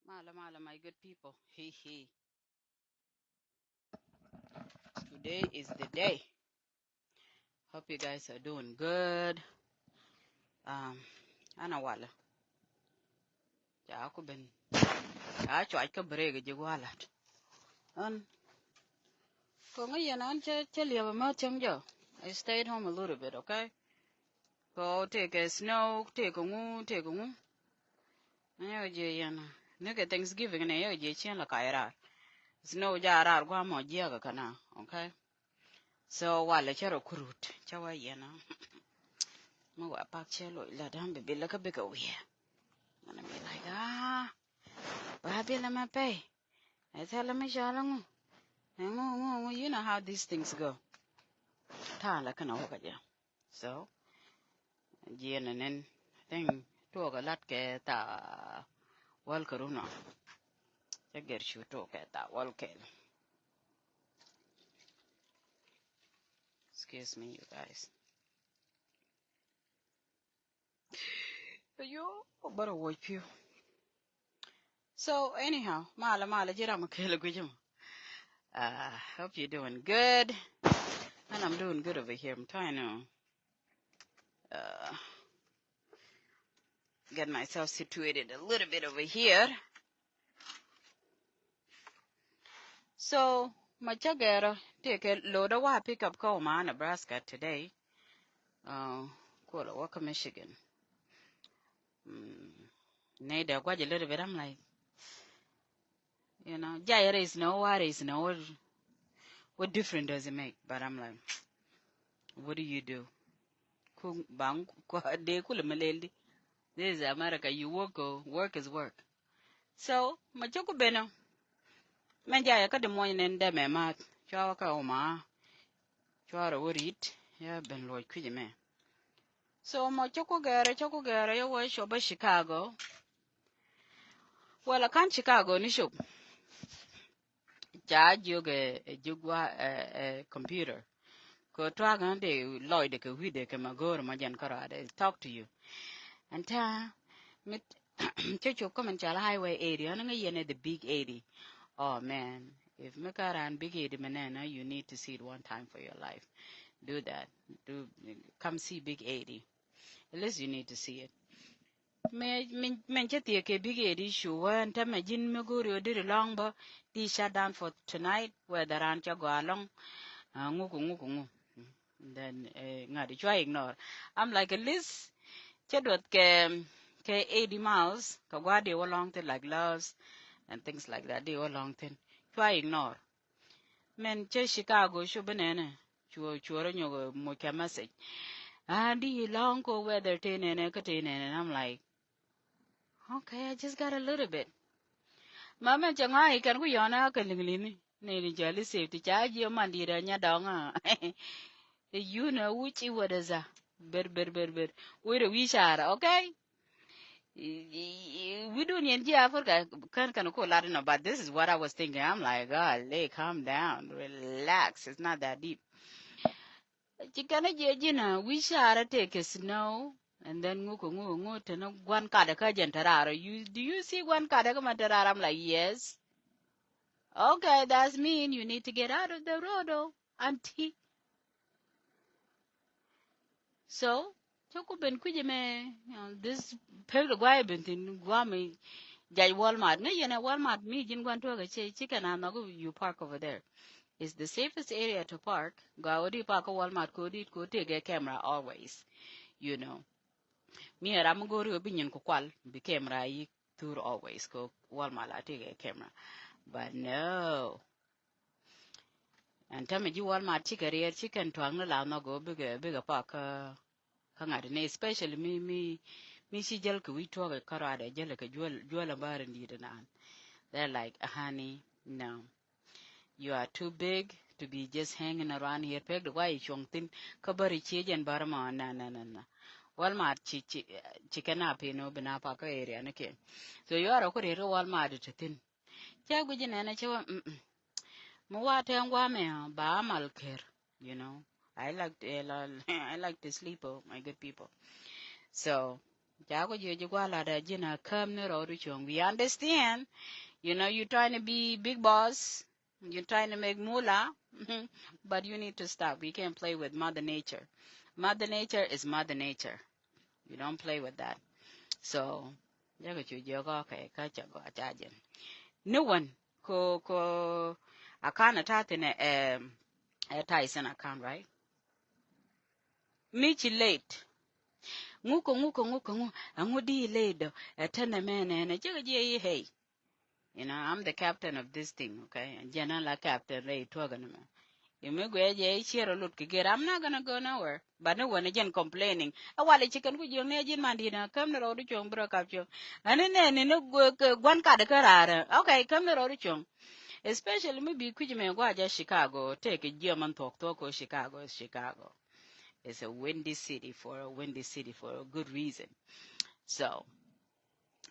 Mala, mala, my good people. Hey, hey. Today is the day. Hope you guys are doing good. Ana wala. Ja ako ben. Ja chwa ka brege je wala. An ko ngayon an liya ba ma chang jo. I stayed home a little bit, okay? Go take a snow, take a ngu. Ayo je yana. Nigga Thanksgiving na yo je chen la kaira. Snow ja rar gwa mo je ga kana, okay? So wala chero kurut. Chawa yana. Ma wa pak chelo la dam be la ka be ka wiya. And I'm like, babi la ma pay. I tell him, you know how these things go. Ta la kana hoka ja. So, jen and then thing to a lot ke ta wal karuna. Ja ger shu to ke ta wal ke. Excuse me, you guys. Yo, better watch you. So anyhow, mala jira makela gujum. Hope you're doing good. And I'm doing good over here. I'm trying to get myself situated a little bit over here. So, machagero take a load of wa pick up call ma Nebraska today. Call Walker, Michigan. Nada quite a little bit. I'm like, Jair is no, what is no, what difference does it make? But I'm like, what do you do? Bang, de kula maleli. This is America. You work is work. So, machoko beno. Menjaya ka de morning de me mat. Chawa ka oma. Chwara worit. Ya ben loy kuje me. So mo choko gere yo wa shoba Chicago. Well, I can't Chicago ni shop. Ja joge jugwa computer. Ko twaga de Lloyd ke wide ke magor majan karade talk to you. And mit chocho come and chala highway 80 and yene the big 80. Oh man, if mekaran big 80 manana, you need to see it one time for your life. Do that. Come see big 80. At least you need to see it. Men cheti ke big issue and tama jin meguri did long ba di shut down for tonight whether ancha go along nguku then ngadi try ignore. I'm like at least chedot ke 80 miles ka gwadi along to like loves and things like that they along thing try ignore. Men che Chicago shu benene chuo nyogo mo ka message di long ko weather tenene ka tenene and I'm like okay, I just got a little bit. Mama changai kan ku yona ka linglini. Ni jali safety charge yo mandira nya donga. You know which what is a ber. We the wishara, okay? We don't need Africa can call Latin, but this is what I was thinking. I'm like, God, calm down, relax. It's not that deep. Chikana jejina wishara take a snow. And then ngu to no one kada ka jantarara. Do you see one kada ka matarara? I'm like, yes. Okay, that's mean you need to get out of the road, oh, auntie. So, choko ben kuje me, this peg guy bentin guami jai Walmart. No, Walmart me jin gwan to ga chicken and go you park over there. It's the safest area to park. Go park Walmart ko take a camera always. Me I'm go to opinion ko kwal be camera yi tour always go Walmart I take a camera. But no. And tell me you Walmart chicken twang la no go bigger park kangade ne especially me si jel ko we talk karade jel ko jwala baran didan. They're like, honey, no. You are too big to be just hanging around here. Peg the way chong tin kabari chej and barma na. Walmart chicken up binapa area nake. So you are a career Walmart to tin. Chagujin and a chewa Muwate ngwame ba malker, I like to I like to sleep, oh my good people. So Jago jigwa la da jina come ne ro chung. We understand. You know, you're trying to be big boss. You're trying to make moolah. But you need to stop. We can't play with Mother Nature. Mother Nature is Mother Nature. You don't play with that. So, jago chu jogo okay, ka chago achajen. New one. Ko akana tatine Tyson account, right? Michi late. Nguko angudi late. Tana man and jago hey. You know, I'm the captain of this thing, okay? And General Captain Ray Twaganama. You may go share a look get. I'm not gonna go nowhere. But no one again complaining. A while chicken with your nagin mandina, come the road to chong, broke up you. And then no one cut a carrara. Okay, come the road to chong. Especially maybe Kujiman Guaja Chicago, take a German talk or Chicago is Chicago. It's a windy city for a good reason. So,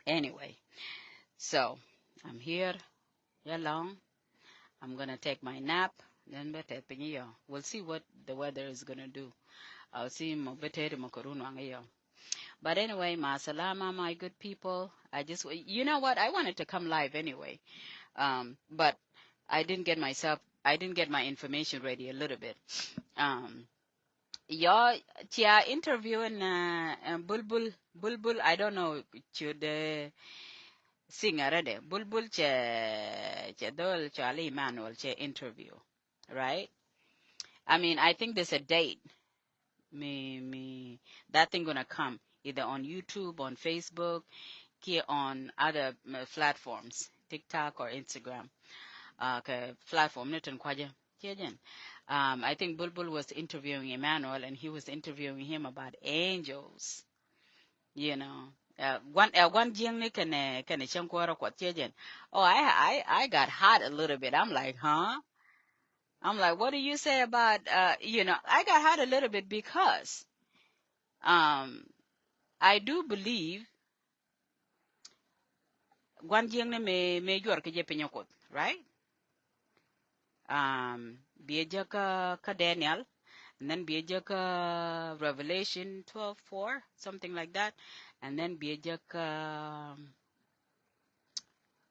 anyway, so I'm here. Long. I'm gonna take my nap. Then better we'll see what the weather is gonna do. I'll see but anyway, masalama, my good people. You know what? I wanted to come live anyway. But I didn't get my information ready a little bit. Y'all, interviewing Bulbul, I don't know, the singer de Bulbul che dol Charlie Emmanuel che interview, right? I mean, I think there's a date. That thing gonna come either on YouTube, on Facebook, here on other platforms, TikTok or Instagram. Platform nitin kwaje. I think Bulbul was interviewing Emmanuel, and he was interviewing him about angels. You know, one jing ni can chankwara kwa chejen. Oh, I got hot a little bit. I'm like, huh? I'm like, what do you say about I got hot a little bit because I do believe one jing ni me yor ke je penyokot, right? Bija ka Daniel, and then bija ka Revelation 12:4, something like that, and then bija ka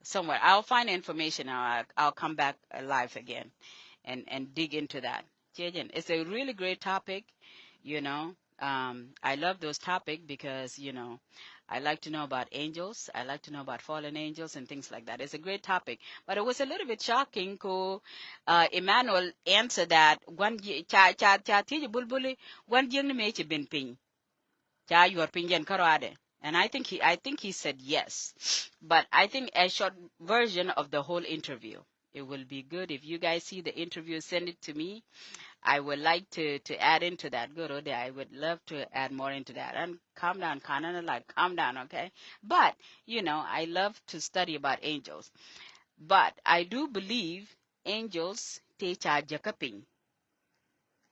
somewhere. I'll find information. I'll come back live again and dig into that. It's a really great topic, you know. I love those topics because, I like to know about angels. I like to know about fallen angels and things like that. It's a great topic. But it was a little bit shocking to Emmanuel answer that one bulbuli one jing me bin ping. Cha your pinjan karade. And I think he said yes. But I think a short version of the whole interview. It will be good if you guys see the interview, send it to me. I would like to add into that. Good, I would love to add more into that. And calm down, Kanan, like calm down, okay? But, I love to study about angels. But I do believe angels teach our jakaping.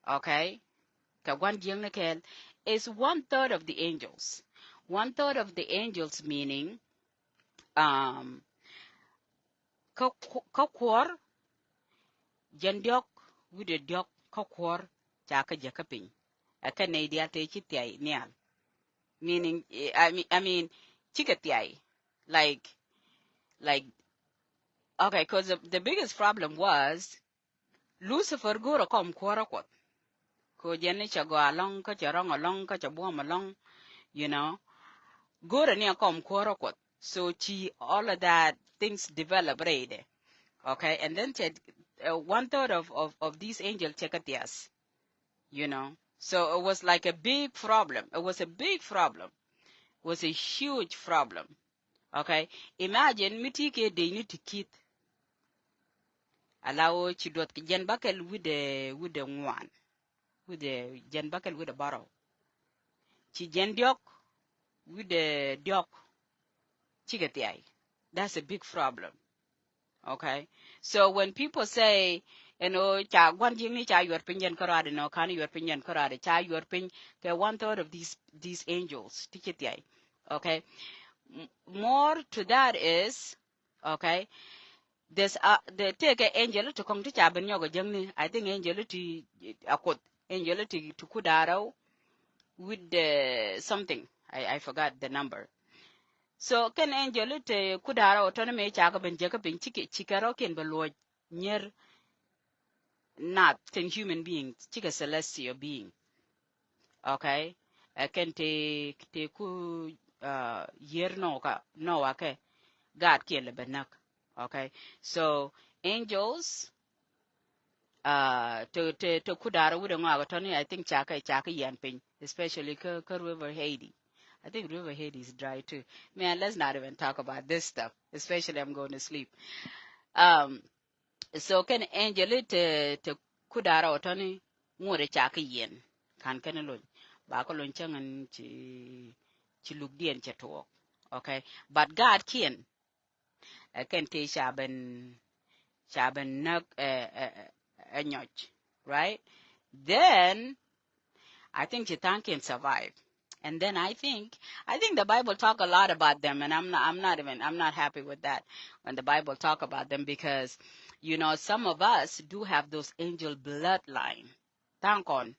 Okay? Is 1/3 of the angels. 1/3 of the angels meaning kakwar jandiok with the diok kakwar chaka jakaping. Aka na ideal te chitiai nial. Meaning I mean chikatiai. Like okay, because the biggest problem was Lucifer go kom kwara kwat. Ko jenne chago along ka charong along ka chabuam along, go ni kom kwara kwat. So all of that things develop right. Okay, and then 1/3 of these angels chekatias, So it was like a big problem. It was a big problem. It was a huge problem. Okay, imagine mitike they need to kit. Allow chidot jen bakel with the one, with the jen bakel with the barrow. Chi jen diok with the diok chigatiai. That's a big problem. Okay, so when people say, cha one jing cha your pinjan karade no kani your pinjan karade cha your pin ke 1/3 of these angels tichetiai. Okay, more to that is, okay, there's the take angel to come to chaben yoga jangni. I think angel to akot angel to kudaro with the something. I forgot the number. So can angel te kudara otone me chaka ben jaka ben chikaro ken beloy near not ten human beings, chika celestial being. Okay? Can te ku year no okay. God kill benak. Okay? So angels to kudara wuda nga otone I think chaka yan pin, especially ka river Haiti. I think River Haiti is dry too. Man, let's not even talk about this stuff. Especially I'm going to sleep. Um, so can angel to kudara otani ngore chaka yen kan kana lon ba ko lon changan chi look dien chato. Okay, but God can te shaben nak a nyoch, right? Then I think Chitan can survive. And then I think the Bible talk a lot about them, and I'm not happy with that when the Bible talk about them, because some of us do have those angel bloodline. Thank on.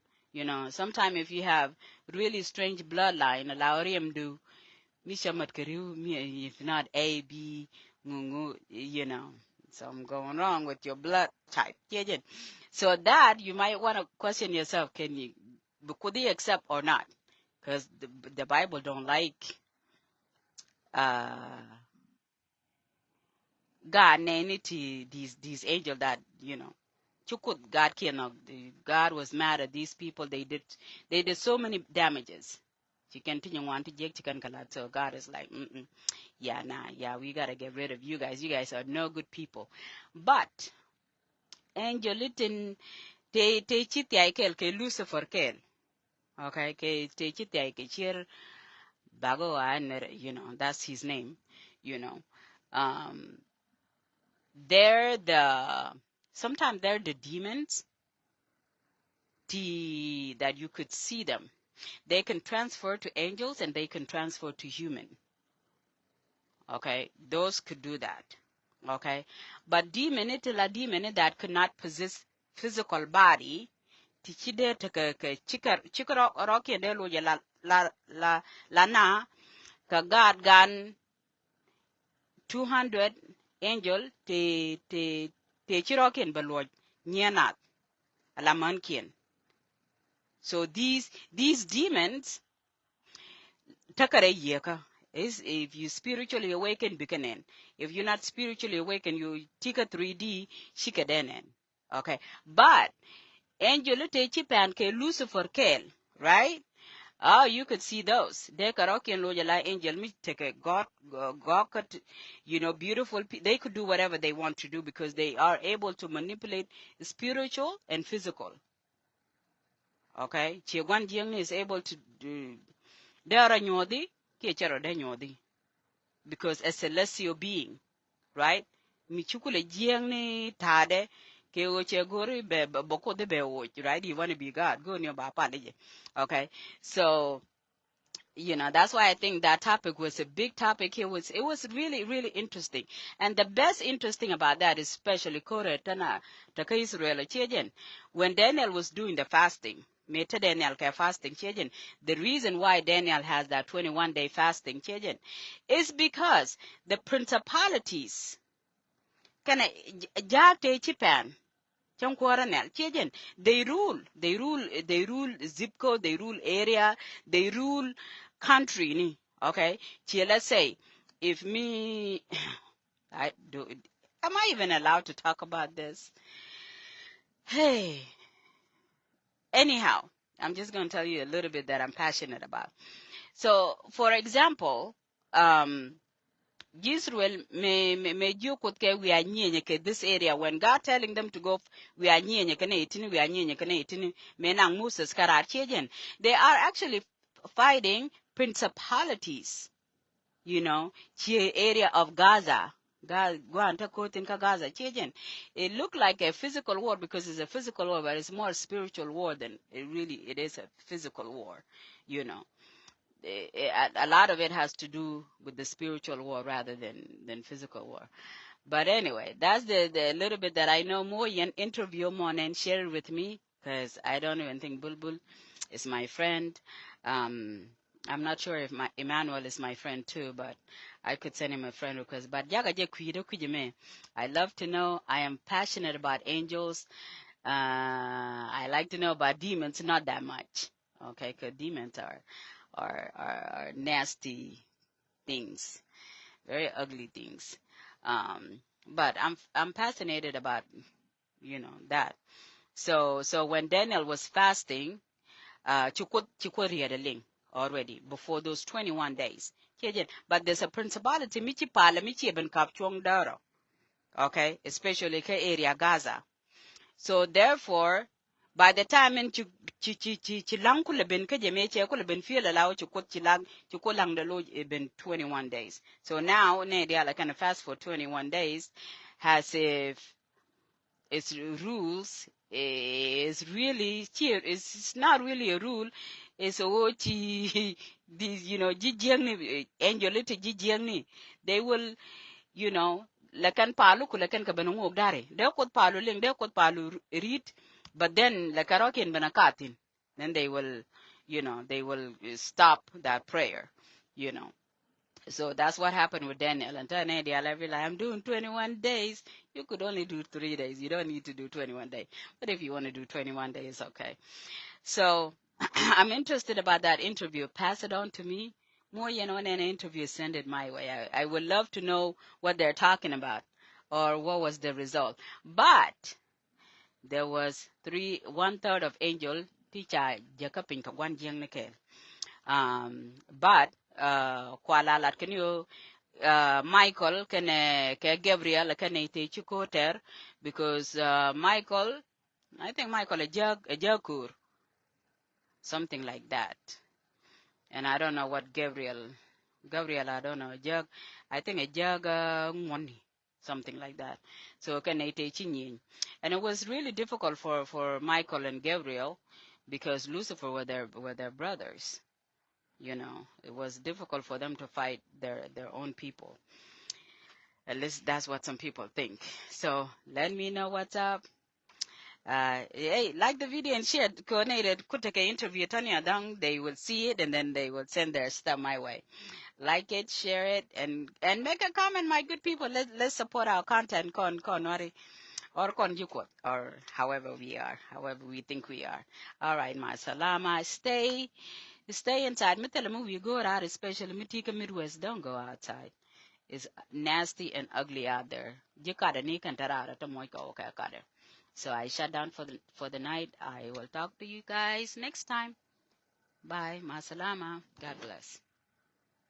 Sometimes if you have really strange bloodline, allow him do mishamat kariu if not A B some going wrong with your blood type. So that you might want to question yourself, could they accept or not? Because the Bible don't like God nanny to these angels that God cannot. God was mad at these people. They did so many damages. You continue want to take chicken kalat. So God is like, we gotta get rid of you guys. You guys are no good people. But angel litin te chiti aikel ke Lucifer kel. Okay, ke te chiti aikel cheer bago that's his name. Um, sometimes they're the demons that you could see them. They can transfer to angels and they can transfer to human. Okay, those could do that. Okay, but demon that could not possess physical body. Tichide te chikar rocky and lo la na ka God gan 200 angel te chirokin baloj nyenat alamankin. So these demons takare yeka is if you spiritually awaken bikanen. If you're not spiritually awakened, you take a 3D shikadenen. Okay, but angel te chipan ke Lucifer kel, right? Oh, you could see those. They karaoke and Lojala angel me take a God, beautiful. They could do whatever they want to do because they are able to manipulate spiritual and physical. Okay, Chiwan Jiang is able to do. They are nyodi, kiecharo de nyodi, because a celestial being, right? Michukule Jiang ni tade. Ke oche gori be boko de be right? You want to be God, go near Bapa. Okay, so. That's why I think that topic was a big topic. It was really, really interesting. And the best interesting about that is especially Kore Tana Taka Israel Children. When Daniel was doing the fasting, Meta Daniel fasting children, the reason why Daniel has that 21-day fasting children is because the principalities can Japan. They rule zip code, they rule area, they rule country. Okay, let's say if me, am I even allowed to talk about this? Hey, anyhow, I'm just going to tell you a little bit that I'm passionate about. So, for example, Israel may you could get we are this area when God telling them to go we are menang Moses karachijen. They are actually fighting principalities, area of Gaza. Gaza. It looked like a physical war because it's a physical war, but it's more spiritual war than it is a physical war, A lot of it has to do with the spiritual war rather than physical war. But anyway, that's the little bit that I know more. You interview more and share it with me because I don't even think Bulbul is my friend. I'm not sure if my Emmanuel is my friend too, but I could send him a friend request. But yaga je kuido kujime. I love to know. I am passionate about angels. I like to know about demons, not that much. Okay, because demons are nasty things, very ugly things. But I'm fascinated about that. So when Daniel was fasting, chukwa riadaling already before those 21 days. But there's a principality michi pala michi eben kapchuang daro. Okay, especially ke area Gaza. So therefore, by the time in chilang kulabin ke jeme che kulabin feel allow chukulang the Lord been 21 days. So now ne they are like kind of fast for 21 days has if its rules is really here. It's not really a rule. It's a these angelite jijiang they will lakan palu ku lakan ka banung dare de ko palu ling de ko palu read but then la karokin banakatin then they will stop that prayer you know so that's what happened with Daniel. And Daniel, I'm doing 21 days. You could only do 3 days. You don't need to do 21 days. But if you want to do 21 days, okay. So I'm interested about that interview. Pass it on to me. More, in an interview, send it my way. I would love to know what they're talking about or what was the result. But there was 1/3 of angel teacher Jacob in Kagwan Jiang but kwalalat can you Michael can ke Gabriel can ite chikoter because Michael I think Michael a jagur something like that and I don't know what Gabriel I don't know jug I think a jug money something like that so can ite chinyin and it was really difficult for Michael and Gabriel because Lucifer were their brothers. It was difficult for them to fight their own people. At least that's what some people think. So let me know what's up. Hey, like the video and share. Coordinated. Could take an interview. Tanya Dang. They will see it and then they will send their stuff my way. Like it, share it, and make a comment, my good people. Let's support our content. Or or however we think we are. All right, my salama. Stay inside. Me tell them you go out, especially me take a Midwest. Don't go outside. It's nasty and ugly out there. So I shut down for the night. I will talk to you guys next time. Bye. Masalama. God bless.